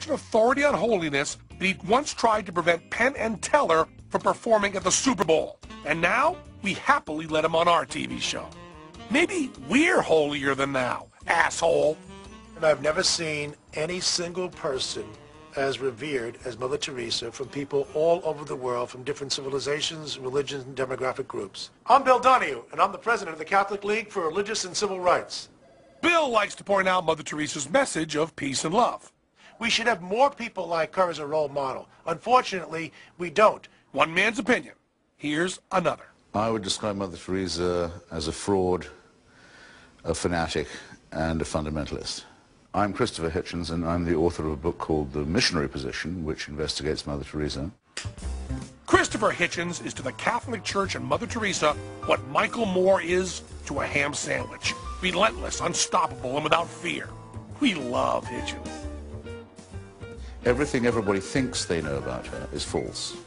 an authority on holiness that he once tried to prevent Penn and Teller from performing at the Super Bowl. And now, we happily let him on our TV show. Maybe we're holier than thou, asshole. And I've never seen any single person as revered as Mother Teresa from people all over the world, from different civilizations, religions, and demographic groups. I'm Bill Donahue, and I'm the president of the Catholic League for Religious and Civil Rights. Bill likes to point out Mother Teresa's message of peace and love. We should have more people like her as a role model. Unfortunately, we don't. One man's opinion. Here's another. I would describe Mother Teresa as a fraud, a fanatic, and a fundamentalist. I'm Christopher Hitchens, and I'm the author of a book called The Missionary Position, which investigates Mother Teresa. Christopher Hitchens is to the Catholic Church and Mother Teresa what Michael Moore is to a ham sandwich. Relentless, unstoppable, and without fear. We love Hitchens. Everything everybody thinks they know about her is false.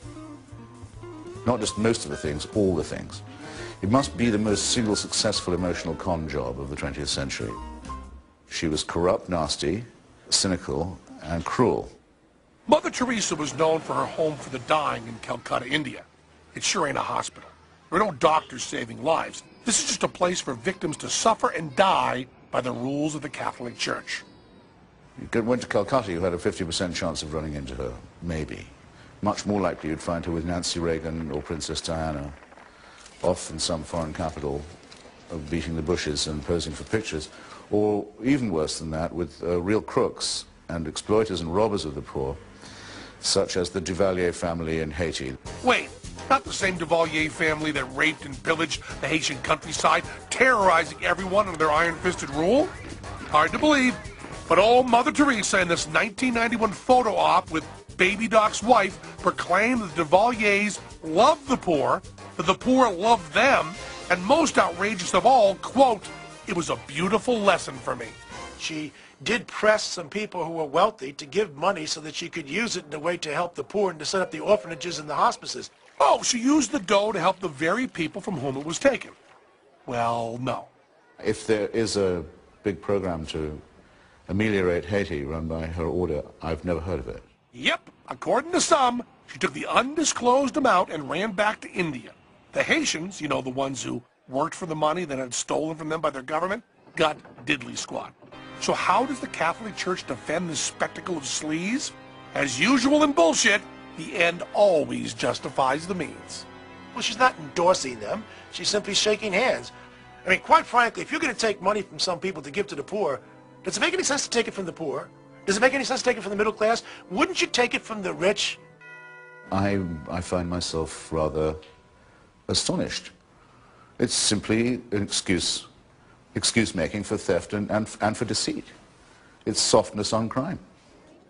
Not just most of the things, all the things. It must be the most single successful emotional con job of the 20th century. She was corrupt, nasty, cynical, and cruel. Mother Teresa was known for her home for the dying in Calcutta, India. It sure ain't a hospital. There are no doctors saving lives. This is just a place for victims to suffer and die by the rules of the Catholic Church. You went to Calcutta, you had a 50% chance of running into her, maybe. Much more likely you'd find her with Nancy Reagan or Princess Diana, off in some foreign capital, beating the bushes and posing for pictures. Or even worse than that, with real crooks and exploiters and robbers of the poor, such as the Duvalier family in Haiti. Wait, not the same Duvalier family that raped and pillaged the Haitian countryside, terrorizing everyone under their iron-fisted rule? Hard to believe, but old Mother Teresa in this 1991 photo op with Baby Doc's wife proclaimed that the Duvaliers loved the poor, that the poor loved them, and most outrageous of all, quote, "It was a beautiful lesson for me." She did press some people who were wealthy to give money so that she could use it in a way to help the poor and to set up the orphanages and the hospices. Oh, she used the dough to help the very people from whom it was taken. Well, no. If there is a big program to ameliorate Haiti run by her order, I've never heard of it. Yep, according to some, she took the undisclosed amount and ran back to India. The Haitians, you know, the ones who worked for the money that had stolen from them by their government, got diddly squat. So how does the Catholic Church defend this spectacle of sleaze? As usual in bullshit, the end always justifies the means. Well, she's not endorsing them. She's simply shaking hands. I mean, quite frankly, if you're going to take money from some people to give to the poor, does it make any sense to take it from the poor? Does it make any sense to take it from the middle class? Wouldn't you take it from the rich? I find myself rather astonished. It's simply an excuse-making for theft and for deceit. It's softness on crime.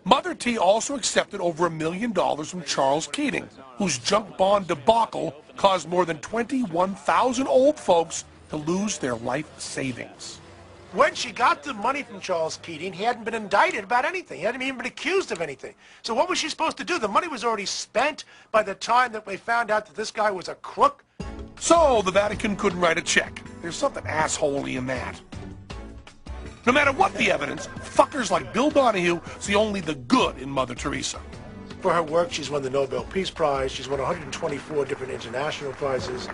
Mother T also accepted over $1 million from Charles Keating, whose junk bond debacle caused more than 21,000 old folks to lose their life savings. When she got the money from Charles Keating, he hadn't been indicted about anything. He hadn't even been accused of anything. So what was she supposed to do? The money was already spent by the time that we found out that this guy was a crook. So the Vatican couldn't write a check. There's something assholey in that. No matter what the evidence, fuckers like Bill Donahue see only the good in Mother Teresa. For her work, she's won the Nobel Peace Prize. She's won 124 different international prizes.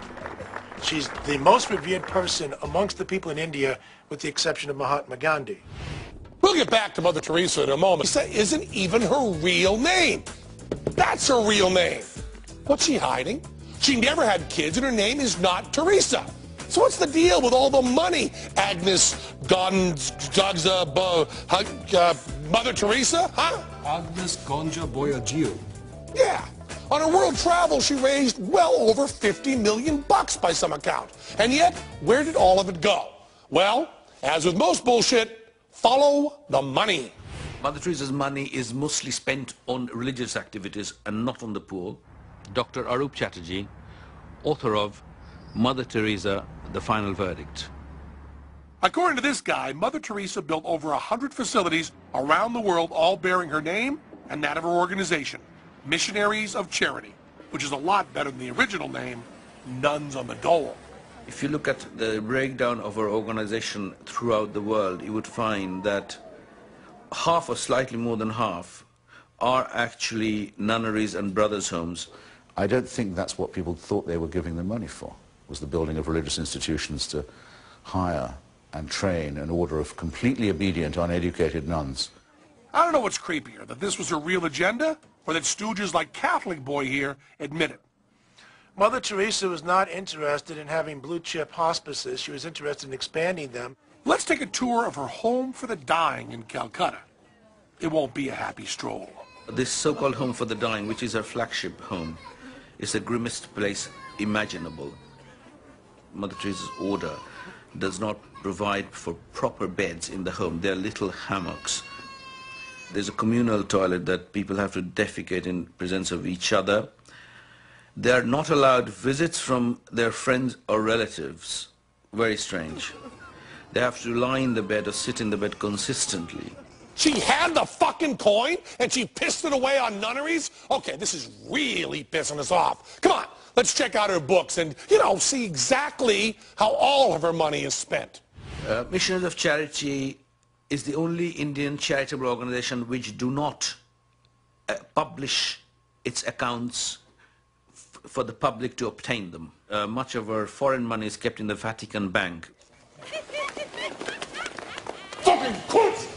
She's the most revered person amongst the people in India, with the exception of Mahatma Gandhi. We'll get back to Mother Teresa in a moment. Teresa isn't even her real name. That's her real name. What's she hiding? She never had kids, and her name is not Teresa. So what's the deal with all the money? Agnes, Gonza, Mother Teresa, huh? Agnes Gonja Boyagio. Yeah. On her world travel, she raised well over $50 million by some account. And yet, where did all of it go? Well, as with most bullshit, follow the money. Mother Teresa's money is mostly spent on religious activities and not on the poor. Dr. Arup Chatterjee, author of Mother Teresa, The Final Verdict. According to this guy, Mother Teresa built over 100 facilities around the world, all bearing her name and that of her organization, Missionaries of Charity, which is a lot better than the original name, Nuns on the Dole. If you look at the breakdown of our organization throughout the world, you would find that half or slightly more than half are actually nunneries and brothers' homes. I don't think that's what people thought they were giving the money for, was the building of religious institutions to hire and train an order of completely obedient, uneducated nuns. I don't know what's creepier, that this was her real agenda, or that stooges like Catholic Boy here admit it. Mother Teresa was not interested in having blue-chip hospices. She was interested in expanding them. Let's take a tour of her home for the dying in Calcutta. It won't be a happy stroll. This so-called home for the dying, which is her flagship home, is the grimmest place imaginable. Mother Teresa's order does not provide for proper beds in the home. They're little hammocks. There's a communal toilet that people have to defecate in presence of each other. They are not allowed visits from their friends or relatives. Very strange. They have to lie in the bed or sit in the bed consistently. She had the fucking coin and she pissed it away on nunneries? Okay, this is really pissing us off. Come on, let's check out her books and, see exactly how all of her money is spent. Missionaries of Charity is the only Indian charitable organization which do not publish its accounts for the public to obtain them. Much of our foreign money is kept in the Vatican Bank. Fucking quit!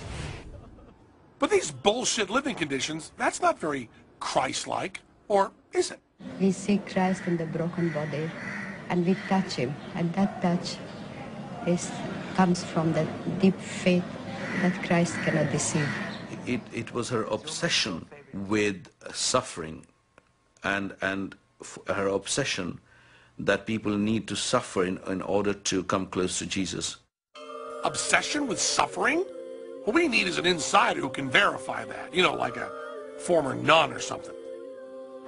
But these bullshit living conditions, that's not very Christ-like, or is it? We see Christ in the broken body, and we touch him, and that touch comes from the deep faith that Christ cannot deceive. It was her obsession with suffering and her obsession that people need to suffer in order to come close to Jesus. Obsession with suffering? What we need is an insider who can verify that, like a former nun or something.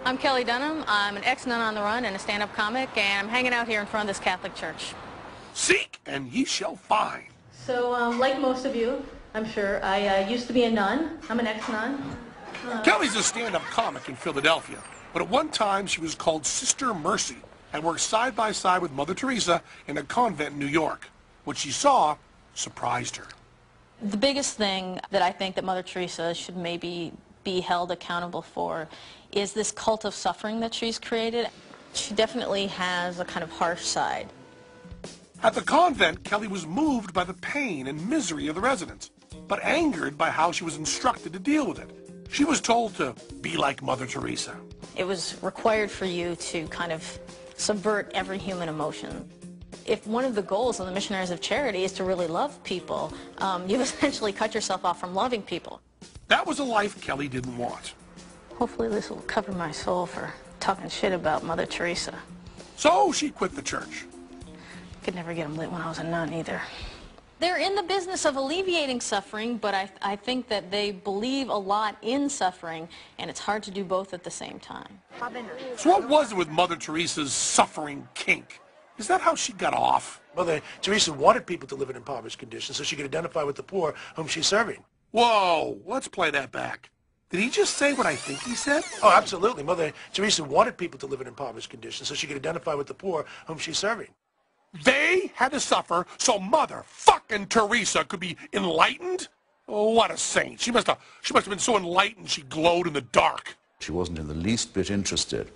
I'm Kelly Dunham. I'm an ex-nun on the run and a stand-up comic, and I'm hanging out here in front of this Catholic church. Seek and ye shall find. So, like most of you, I'm sure, I used to be a nun. I'm an ex-nun. Kelly's a stand-up comic in Philadelphia, but at one time she was called Sister Mercy and worked side by side with Mother Teresa in a convent in New York. What she saw surprised her. The biggest thing that I think that Mother Teresa should maybe be held accountable for is this cult of suffering that she's created. She definitely has a kind of harsh side. At the convent, Kelly was moved by the pain and misery of the residents, but angered by how she was instructed to deal with it. She was told to be like Mother Teresa. It was required for you to kind of subvert every human emotion. If one of the goals of the Missionaries of Charity is to really love people, you've essentially cut yourself off from loving people. That was a life Kelly didn't want. Hopefully this will cover my soul for talking shit about Mother Teresa. So she quit the church. Could never get them lit when I was a nun either. They're in the business of alleviating suffering, but I think that they believe a lot in suffering, and it's hard to do both at the same time. So what was it with Mother Teresa's suffering kink? Is that how she got off? Mother Teresa wanted people to live in impoverished conditions so she could identify with the poor whom she's serving. Whoa, let's play that back. Did he just say what I think he said? Oh, absolutely. Mother Teresa wanted people to live in impoverished conditions so she could identify with the poor whom she's serving. They had to suffer so Mother fucking Teresa could be enlightened? Oh, what a saint. She must have been so enlightened she glowed in the dark. She wasn't in the least bit interested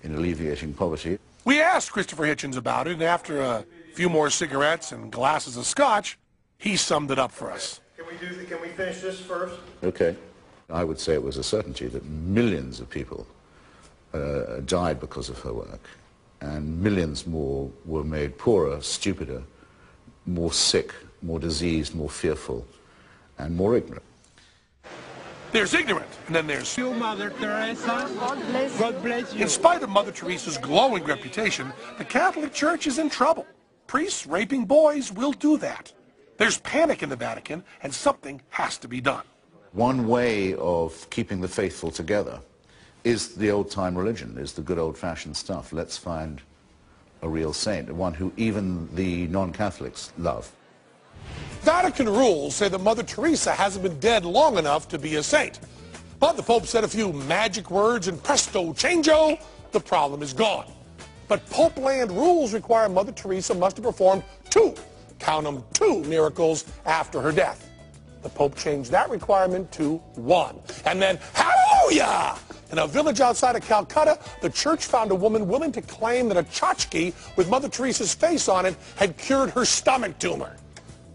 in alleviating poverty. We asked Christopher Hitchens about it, and after a few more cigarettes and glasses of scotch, he summed it up for us. Can we finish this first? Okay. I would say it was a certainty that millions of people died because of her work, and millions more were made poorer, stupider, more sick, more diseased, more fearful, and more ignorant. There's ignorant, and then there's you, Mother Teresa. God bless you. In spite of Mother Teresa's glowing reputation, the Catholic Church is in trouble. Priests raping boys will do that. There's panic in the Vatican, and something has to be done. One way of keeping the faithful together is the old-time religion, is the good old-fashioned stuff. Let's find a real saint, one who even the non-Catholics love. Vatican rules say that Mother Teresa hasn't been dead long enough to be a saint. But the Pope said a few magic words and presto changeo, the problem is gone. But Pope land rules require Mother Teresa must have performed two, count them, two miracles after her death. The Pope changed that requirement to 1. And then, hallelujah! In a village outside of Calcutta, the church found a woman willing to claim that a tchotchke with Mother Teresa's face on it had cured her stomach tumor.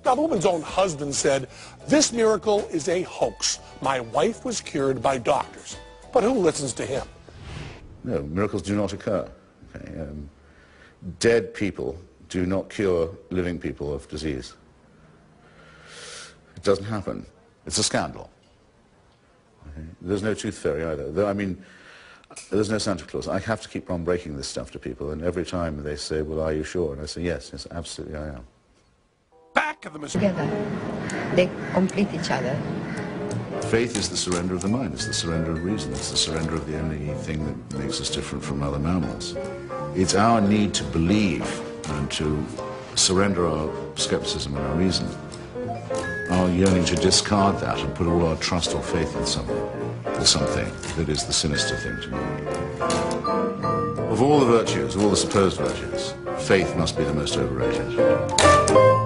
Now, the woman's own husband said, "This miracle is a hoax. My wife was cured by doctors." But who listens to him? No, miracles do not occur. Okay? Dead people do not cure living people of disease. It doesn't happen. It's a scandal. Okay? There's no tooth fairy either. Though, I mean, there's no Santa Claus. I have to keep on breaking this stuff to people, and every time they say, "Well, are you sure?" And I say, yes, absolutely I am. Back of the Together, they complete each other. Faith is the surrender of the mind. It's the surrender of reason. It's the surrender of the only thing that makes us different from other mammals. It's our need to believe and to surrender our skepticism and our reason, our yearning to discard that and put all our trust or faith in something that is the sinister thing to me. Of all the virtues, of all the supposed virtues, faith must be the most overrated.